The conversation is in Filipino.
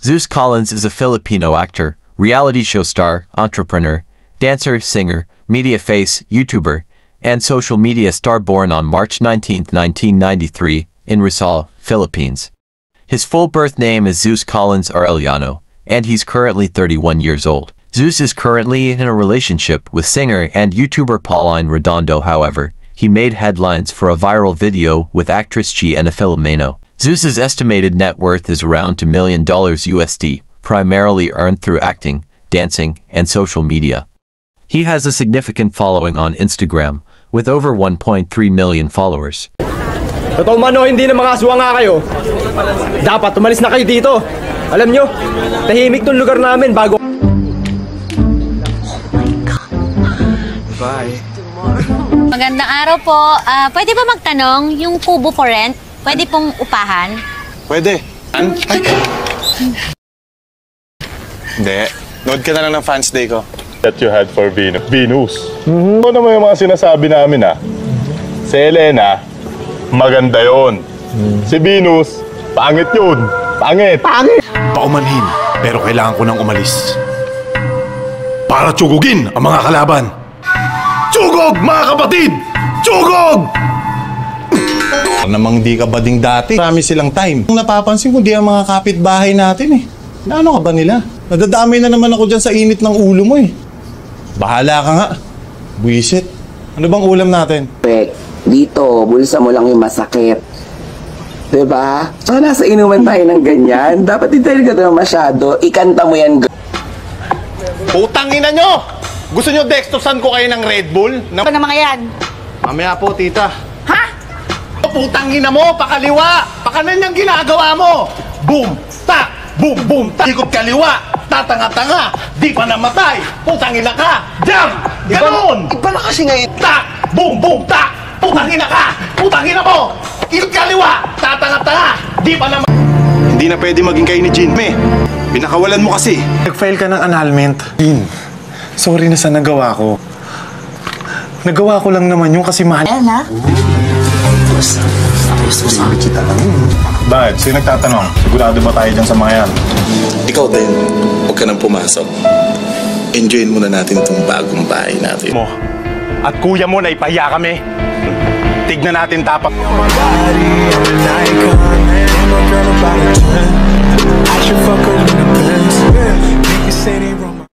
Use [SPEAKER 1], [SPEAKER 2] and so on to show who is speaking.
[SPEAKER 1] Zeus Collins is a Filipino actor, reality show star, entrepreneur, dancer, singer, media face, YouTuber, and social media star born on March 19, 1993, in Rizal, Philippines. His full birth name is Zeus Collins Arellano, and he's currently 31 years old. Zeus is currently in a relationship with singer and YouTuber Pauline Redondo. However, he made headlines for a viral video with actress Gianna Filomeno. Zeus's estimated net worth is around $2 million USD, primarily earned through acting, dancing, and social media. He has a significant following on Instagram, with over 1.3 million followers.
[SPEAKER 2] Totoo man o hindi na mga aswa nga kayo, dapat umalis na kayo dito. Alam nyo, tahimik tong lugar namin bago... Bye.
[SPEAKER 3] Magandang araw po. Pwede ba magtanong, yung kubo for rent, pwede pong upahan?
[SPEAKER 4] Pwede. Ay. Hindi. Nood ka na lang ng fans day ko.
[SPEAKER 5] That you had for Venus. Ano naman yung mga sinasabi namin Si Elena, maganda yon. Si Venus, pangit yun. Pangit.
[SPEAKER 6] Paumanhin, pero kailangan ko nang umalis. Para tsugugin ang mga kalaban. Tsugog, mga kapatid! Tsugog!
[SPEAKER 4] Namang di ka bading dati. Marami silang time. Kung napapansin ko, di ang mga kapitbahay natin Ano ka ba nila? Nadadamay na naman ako dyan sa init ng ulo mo Bahala ka nga. Buisit. Ano bang ulam natin?
[SPEAKER 7] Dito, bulsa mo lang yung masakit. Diba? So, nasa inuman tayo ng ganyan. Dapat hindi tayo gano'n masyado. Ikanta mo yan.
[SPEAKER 4] Putang ina nyo! Gusto nyo dextrosan ko kayo ng Red Bull?
[SPEAKER 3] Ano na mga yan?
[SPEAKER 4] Mamaya po, tita.
[SPEAKER 3] Ha?
[SPEAKER 4] Putang ina mo! Pakaliwa! Pakanan yung ginagawa mo! Boom! Tak! Boom! Boom! Tak! Ikot kaliwa! Tatanga-tanga! Di pa namatay! Putang ina ka! Jump! Ganon!
[SPEAKER 7] Iba na kasi ngayon.
[SPEAKER 4] Tak! Boom! Boom! Tak! Putang ina ka! Putang ina mo! Ikot kaliwa! Tatanga-tanga! Di pa namatay! Hindi na pwede maging kayo ni Jin. Pinakawalan mo kasi.
[SPEAKER 6] Nag-file ka ng annulment. Sorry na sa nagawa ko. Nagawa ko lang naman yung kasi mahal.
[SPEAKER 3] Ella?
[SPEAKER 5] Bakit? Sino nagtatanong? Sigurado ba tayo dyan sa mga yan?
[SPEAKER 4] Ikaw tayo. Huwag ka nang pumasok. Enjoyin muna natin itong bagong bahay natin.
[SPEAKER 5] At kuya mo na ipahiya kami. Tignan natin tapak.
[SPEAKER 8] I should fuck her in the Benz.